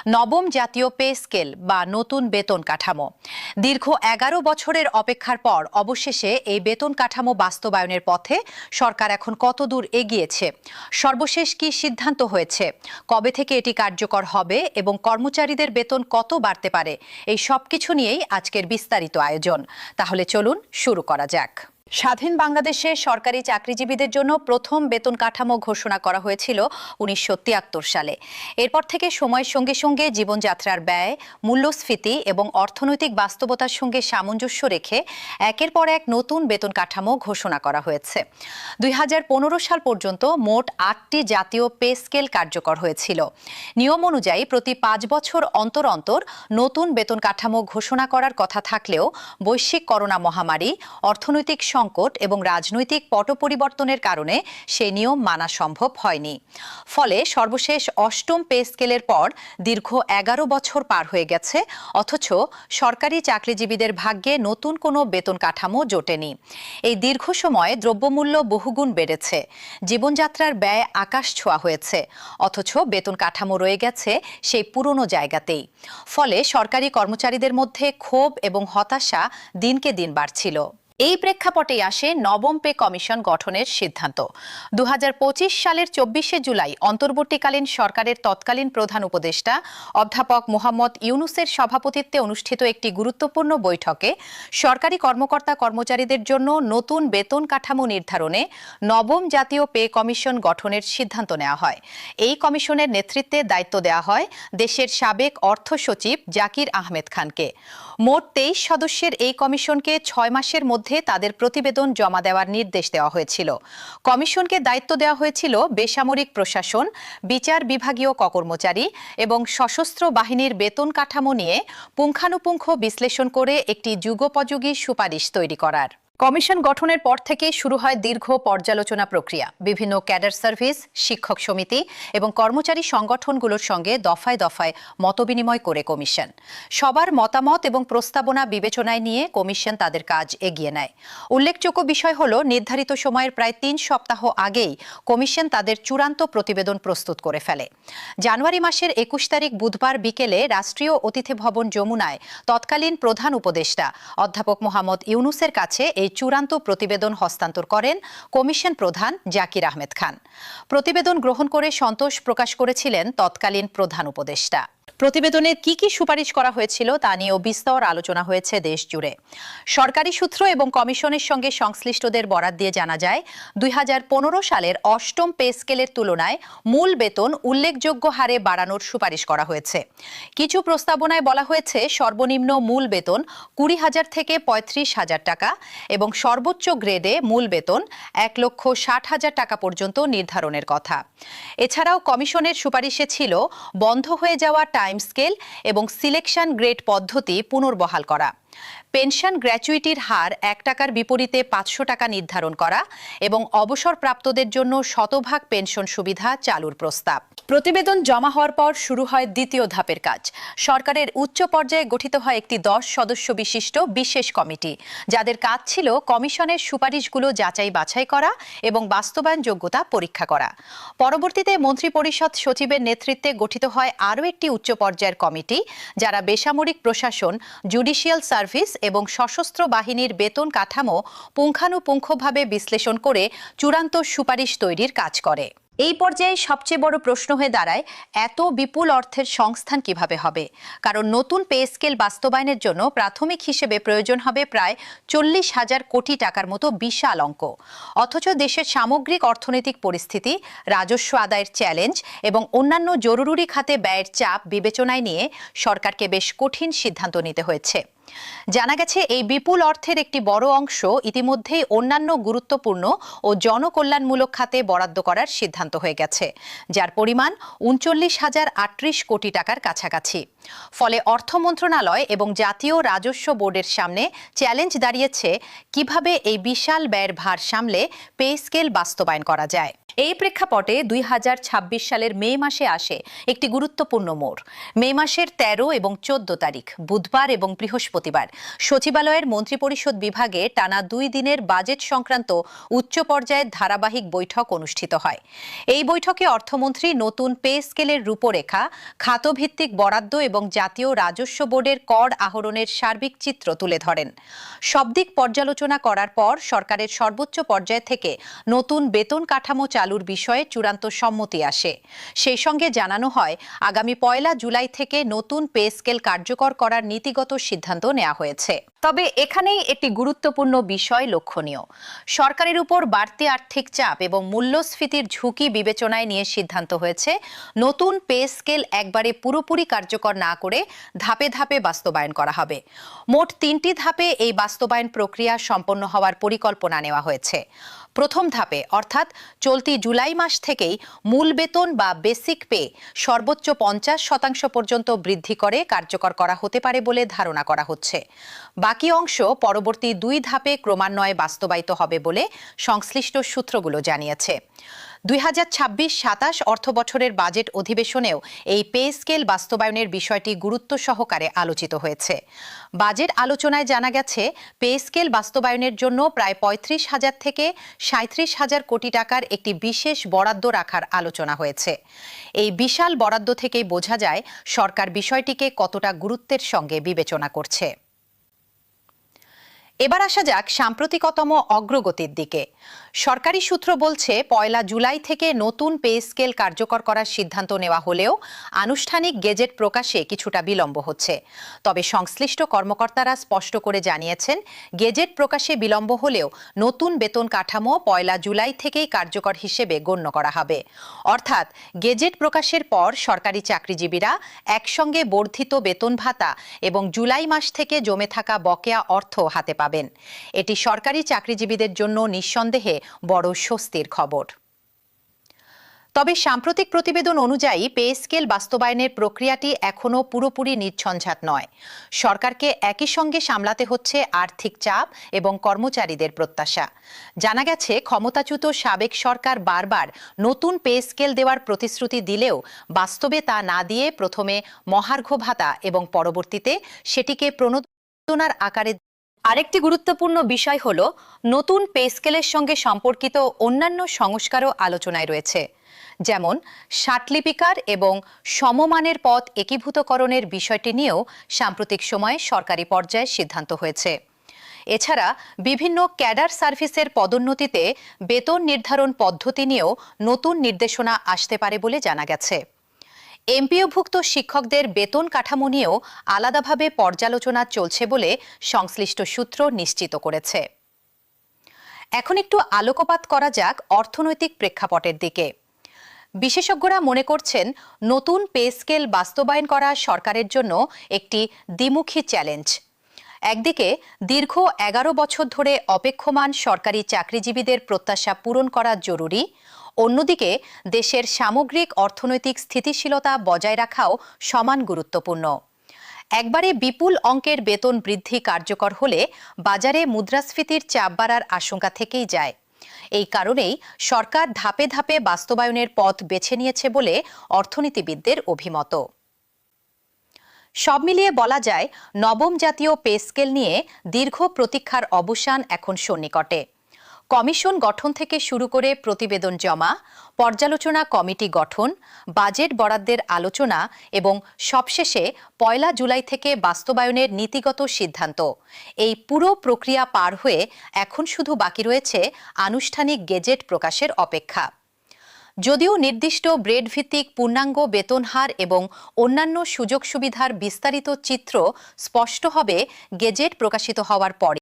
নবম জাতীয় pay scale বা নতুন বেতন কাঠামো। দীর্ঘ ১১ বছরের অপেক্ষার পর অবশেষে এই বেতন কাঠামো বাস্তবায়নের পথে সরকার এখন কতদূর এগিয়েছে, সর্বশেষ কি সিদ্ধান্ত হয়েছে, কবে থেকে এটি কার্যকর হবে এবং কর্মচারীদের বেতন কত বাড়তে পারে, এই সবকিছু নিয়েই আজকের বিস্তারিত আয়োজন। তাহলে চলুন শুরু করা যাক। স্বাধীন বাংলাদেশে সরকারি চাকরিজীবীদের জন্য প্রথম বেতন কাঠামো ঘোষণা করা হয়েছিল ১৯৭৩ সালে। এরপর থেকে সময়ের সঙ্গে সঙ্গে জীবনযাত্রার ব্যয়, মূল্যস্ফীতি এবং অর্থনৈতিক বাস্তবতার সঙ্গে সামঞ্জস্য রেখে একের পর এক নতুন বেতন কাঠামো ঘোষণা করা হয়েছে। ২০১৫ সাল পর্যন্ত মোট ৮টি জাতীয় পে স্কেল কার্যকর হয়েছিল। নিয়ম অনুযায়ী প্রতি ৫ বছর অন্তর অন্তর নতুন বেতন কাঠামো ঘোষণা করার কথা থাকলেও বৈশ্বিক করোনা মহামারী, অর্থনৈতিক সংকট এবং রাজনৈতিক পট পরিবর্তনের কারণে সেই নিয়ম মানা সম্ভব হয়নি। ফলে সর্বশেষ অষ্টম পে স্কেলের পর দীর্ঘ ১১ বছর পার হয়ে গেছে, অথচ সরকারি চাকরিজীবীদের ভাগ্যে নতুন কোনো বেতন কাঠামো জোটেনি। এই দীর্ঘ সময়ে দ্রব্যমূল্য বহুগুণ বেড়েছে, জীবনযাত্রার ব্যয় আকাশ ছোঁয়া হয়েছে, অথচ বেতন কাঠামো রয়ে গেছে সেই পুরনো জায়গাতেই। ফলে সরকারি কর্মচারীদের মধ্যে ক্ষোভ এবং হতাশা দিনকে দিন বাড়ছিল। এই প্রেক্ষাপটেই আসে নবম পে কমিশন গঠনের সিদ্ধান্ত। ২০২৫ সালের ২৪শে জুলাই অন্তর্বর্তীকালীন সরকারের তৎকালীন প্রধান উপদেষ্টা অধ্যাপক মোহাম্মদ ইউনূসের সভাপতিত্বে অনুষ্ঠিত একটি গুরুত্বপূর্ণ বৈঠকে সরকারি কর্মকর্তা কর্মচারীদের জন্য নতুন বেতন কাঠামো নির্ধারণে নবম জাতীয় পে কমিশন গঠনের সিদ্ধান্ত নেওয়া হয়। এই কমিশনের নেতৃত্বে দায়িত্ব দেওয়া হয় দেশের সাবেক অর্থ সচিব জাকির আহমেদ খানকে। মোট ২৩ সদস্যের এই কমিশনকে ৬ মাসের মধ্যে তাদের প্রতিবেদন জমা দেওয়ার নির্দেশ দেওয়া হয়েছিল। কমিশনকে দায়িত্ব দেওয়া হয়েছিল বেসামরিক প্রশাসন, বিচার বিভাগীয় কর্মচারী এবং সশস্ত্র বাহিনীর বেতন কাঠামো নিয়ে পুঙ্খানুপুঙ্খ বিশ্লেষণ করে একটি যুগোপযোগী সুপারিশ তৈরি করার। কমিশন গঠনের পর থেকে শুরু হয় দীর্ঘ পর্যালোচনা প্রক্রিয়া। বিভিন্ন ক্যাডার সার্ভিস, শিক্ষক সমিতি এবং কর্মচারী সংগঠনগুলোর সঙ্গে দফায় দফায় মতবিনিময় করে কমিশন সবার মতামত এবং প্রস্তাবনা বিবেচনায় নিয়ে কমিশন তাদের কাজ এগিয়ে নেয়। উল্লেখযোগ্য বিষয় হল, নির্ধারিত সময়ের প্রায় ৩ সপ্তাহ আগেই কমিশন তাদের চূড়ান্ত প্রতিবেদন প্রস্তুত করে ফেলে। জানুয়ারি মাসের ২১ তারিখ বুধবার বিকেলে রাষ্ট্রীয় অতিথি ভবন যমুনায় তৎকালীন প্রধান উপদেষ্টা অধ্যাপক মোহাম্মদ ইউনূসের কাছে এই চূড়ান্ত প্রতিবেদন হস্তান্তর করেন কমিশন প্রধান জাকির আহমেদ খান। প্রতিবেদন গ্রহণ করে সন্তোষ প্রকাশ করেছিলেন তৎকালীন প্রধান উপদেষ্টা। প্রতিবেদনে কি কি সুপারিশ করা হয়েছিল তা নিয়েও বিস্তর আলোচনা হয়েছে দেশ জুড়ে। সরকারি সূত্র এবং কমিশনের সঙ্গে সংশ্লিষ্টদের বরাত দিয়ে জানা যায়, ২০১৫ সালের অষ্টম পে স্কেলের তুলনায় মূল বেতন উল্লেখযোগ্য হারে বাড়ানোর সুপারিশ করা হয়েছে। কিছু প্রস্তাবনায় বলা হয়েছে সর্বনিম্ন মূল বেতন ২০,০০০ থেকে ৩৫,০০০ টাকা এবং সর্বোচ্চ গ্রেডে মূল বেতন ১,৬০,০০০ টাকা পর্যন্ত নির্ধারণের কথা। এছাড়াও কমিশনের সুপারিশে ছিল বন্ধ হয়ে যাওয়া টাইম স্কেল এবং সিলেকশন গ্রেড পদ্ধতি পুনর্বহাল করা, পেনশন গ্র্যাচুইটির হার ১ টাকার বিপরীতে ৫০০ টাকা নির্ধারণ করা এবং অবসরপ্রাপ্তদের জন্য শতভাগ পেনশন সুবিধা চালুর প্রস্তাব। প্রতিবেদন জমা হওয়ার পর শুরু হয় দ্বিতীয় ধাপের কাজ। সরকারের উচ্চ পর্যায়ে গঠিত হয় একটি ১০ সদস্য বিশিষ্ট বিশেষ কমিটি, যাদের কাজ ছিল কমিশনের সুপারিশগুলো যাচাই বাছাই করা এবং বাস্তবায়ন যোগ্যতা পরীক্ষা করা। পরবর্তীতে মন্ত্রিপরিষদ সচিবের নেতৃত্বে গঠিত হয় আরও একটি উচ্চ পর্যায়ের কমিটি, যারা বেসামরিক প্রশাসন, জুডিশিয়াল সার্ভিস এবং সশস্ত্র বাহিনীর বেতন কাঠামো পুঙ্খানুপুঙ্খভাবে বিশ্লেষণ করে চূড়ান্ত সুপারিশ তৈরির কাজ করে। এই পর্যায়ে সবচেয়ে বড় প্রশ্ন হয়ে দাঁড়ায়, এত বিপুল অর্থের সংস্থান কিভাবে হবে? কারণ নতুন পে স্কেল বাস্তবায়নের জন্য প্রাথমিক হিসেবে প্রয়োজন হবে প্রায় ৪০,০০০ কোটি টাকার মতো বিশাল অঙ্ক। অথচ দেশের সামগ্রিক অর্থনৈতিক পরিস্থিতি, রাজস্ব আদায়ের চ্যালেঞ্জ এবং অন্যান্য জরুরি খাতে ব্যয়ের চাপ বিবেচনায় নিয়ে সরকারকে বেশ কঠিন সিদ্ধান্ত নিতে হয়েছে। জানা গেছে, এই বিপুল অর্থের একটি বড় অংশ ইতিমধ্যেই অন্যান্য গুরুত্বপূর্ণ ও জনকল্যাণমূলক খাতে বরাদ্দ করার সিদ্ধান্ত হয়ে গেছে, যার পরিমাণ ৩৯,০৩৮ কোটি টাকার কাছাকাছি। ফলে অর্থ মন্ত্রণালয় এবং জাতীয় রাজস্ব বোর্ডের সামনে চ্যালেঞ্জ দাঁড়িয়েছে কিভাবে এই বিশাল ব্যয়ের ভার সামলে পে স্কেল বাস্তবায়ন করা যায়। এই প্রেক্ষাপটে 2026 সালের মে মাসে আসে একটি গুরুত্বপূর্ণ মোড়। মে মাসের 13 এবং 14 তারিখ বুধবার এবং বৃহস্পতিবার সচিবালয়ের মন্ত্রিপরিষদ বিভাগে টানা 2 দিনের বাজেট সংক্রান্ত উচ্চ পর্যায়ের ধারাবাহিক বৈঠক অনুষ্ঠিত হয়। এই বৈঠকে অর্থমন্ত্রী নতুন পে স্কেলের রূপরেখা, খাতভিত্তিক বরাদ্দ এবং জাতীয় রাজস্ব বোর্ডের কর আহরণের সার্বিক চিত্র তুলে ধরেন। সব দিক পর্যালোচনা করার পর সরকারের সর্বোচ্চ পর্যায় থেকে নতুন বেতন কাঠামো চালুর বিষয়ে চূড়ান্ত সম্মতি আসে। সেই সঙ্গে জানানো হয়, আগামী 1 জুলাই থেকে নতুন পে স্কেল কার্যকর করার নীতিগত সিদ্ধান্ত নেওয়া হয়েছে। তবে এখানেই একটি গুরুত্বপূর্ণ বিষয় লক্ষণীয়। সরকারের উপর বাড়তি আর্থিক চাপ এবং মূল্যস্ফীতির ঝুঁকি বিবেচনায় নিয়ে সিদ্ধান্ত হয়েছে নতুন পে স্কেল একবারে পুরোপুরি কার্যকর না করে ধাপে ধাপে বাস্তবায়ন করা হবে। মোট 3টি ধাপে এই বাস্তবায়ন প্রক্রিয়া সম্পন্ন হওয়ার পরিকল্পনা নেওয়া হয়েছে। প্রথম ধাপে অর্থাৎ চলতি জুলাই মাস থেকেই মূল বেতন বা বেসিক পে সর্বোচ্চ 50% পর্যন্ত বৃদ্ধি করে কার্যকর করা হতে পারে বলে ধারণা করা হচ্ছে। বাকি অংশ পরবর্তী 2 ধাপে ক্রমান্বয়ে বাস্তবায়িত হবে বলে সংশ্লিষ্ট সূত্রগুলো জানিয়েছে। 2026-27 অর্থবছরের বাজেট অধিবেশনেও এই পে স্কেল বাস্তবায়নের বিষয়টি গুরুত্ব সহকারে আলোচিত হয়েছে। বাজেট আলোচনায় জানা গেছে, পে স্কেল বাস্তবায়নের জন্য প্রায় 35,000 থেকে 37,000 কোটি টাকার একটি বিশেষ বরাদ্দ রাখার আলোচনা হয়েছে। এই বিশাল বরাদ্দ থেকেই বোঝা যায় সরকার বিষয়টিকে কতটা গুরুত্বের সঙ্গে বিবেচনা করছে। এবার আসা যাক সাম্প্রতিকতম অগ্রগতির দিকে। সরকারি সূত্র বলছে, 1 জুলাই থেকে নতুন পে স্কেল কার্যকর করার সিদ্ধান্ত নেওয়া হলেও আনুষ্ঠানিক গেজেট প্রকাশে কিছুটা বিলম্ব হচ্ছে। তবে সংশ্লিষ্ট কর্মকর্তারা স্পষ্ট করে জানিয়েছেন, গেজেট প্রকাশে বিলম্ব হলেও নতুন বেতন কাঠামো 1 জুলাই থেকেই কার্যকর হিসেবে গণ্য করা হবে। অর্থাৎ গেজেট প্রকাশের পর সরকারি চাকরিজীবীরা একসঙ্গে বর্ধিত বেতন ভাতা এবং জুলাই মাস থেকে জমে থাকা বকেয়া অর্থ হাতে পাবেন। এটি সরকারি চাকরিজীবীদের জন্য নিঃসন্দেহে বড় স্বস্তির খবর। তবে সাম্প্রতিক প্রতিবেদন অনুযায়ী পে স্কেল বাস্তবায়নের প্রক্রিয়াটি এখনও পুরোপুরি নির্ঝঞ্ঝাট নয়। সরকারকে একই সঙ্গে সামলাতে হচ্ছে আর্থিক চাপ এবং কর্মচারীদের প্রত্যাশা। জানা গেছে, ক্ষমতাচ্যুত সাবেক সরকার বারবার নতুন পে স্কেল দেওয়ার প্রতিশ্রুতি দিলেও বাস্তবে তা না দিয়ে প্রথমে মহার্ঘ ভাতা এবং পরবর্তীতে সেটিকে প্রণোদনার আকারে। আরেকটি গুরুত্বপূর্ণ বিষয় হল, নতুন পে স্কেলের সঙ্গে সম্পর্কিত অন্যান্য সংস্কারও আলোচনায় রয়েছে। যেমন ষাটলিপিকার এবং সমমানের পদ একীভূতকরণের বিষয়টি নিয়েও সাম্প্রতিক সময়ে সরকারি পর্যায়ে সিদ্ধান্ত হয়েছে। এছাড়া বিভিন্ন ক্যাডার সার্ভিসের পদোন্নতিতে বেতন নির্ধারণ পদ্ধতি নিয়েও নতুন নির্দেশনা আসতে পারে বলে জানা গেছে। এমপিওভুক্ত শিক্ষকদের বেতন কাঠামো নিয়েও আলাদাভাবে পর্যালোচনা চলছে বলে সংশ্লিষ্ট সূত্র নিশ্চিত করেছে। এখন একটু আলোকপাত করা যাক অর্থনৈতিক প্রেক্ষাপটের দিকে। বিশেষজ্ঞরা মনে করছেন, নতুন পে স্কেল বাস্তবায়ন করা সরকারের জন্য একটি দ্বিমুখী চ্যালেঞ্জ। একদিকে দীর্ঘ 11 বছর ধরে অপেক্ষমান সরকারি চাকরিজীবীদের প্রত্যাশা পূরণ করা জরুরি, অন্যদিকে দেশের সামগ্রিক অর্থনৈতিক স্থিতিশীলতা বজায় রাখাও সমান গুরুত্বপূর্ণ। একবারে বিপুল অঙ্কের বেতন বৃদ্ধি কার্যকর হলে বাজারে মুদ্রাস্ফীতির চাপ বাড়ার আশঙ্কা থেকেই যায়। এই কারণেই সরকার ধাপে ধাপে বাস্তবায়নের পথ বেছে নিয়েছে বলে অর্থনীতিবিদদের অভিমত। সব মিলিয়ে বলা যায়, নবম জাতীয় পে স্কেল নিয়ে দীর্ঘ প্রতীক্ষার অবসান এখন সন্নিকটে। কমিশন গঠন থেকে শুরু করে প্রতিবেদন জমা, পর্যালোচনা কমিটি গঠন, বাজেট বরাদ্দের আলোচনা এবং সবশেষে 1 জুলাই থেকে বাস্তবায়নের নীতিগত সিদ্ধান্ত, এই পুরো প্রক্রিয়া পার হয়ে এখন শুধু বাকি রয়েছে আনুষ্ঠানিক গেজেট প্রকাশের অপেক্ষা। যদিও নির্দিষ্ট ব্রেড ভিত্তিক পূর্ণাঙ্গ বেতন হার এবং অন্যান্য সুযোগ সুবিধার বিস্তারিত চিত্র স্পষ্ট হবে গেজেট প্রকাশিত হওয়ার পরে।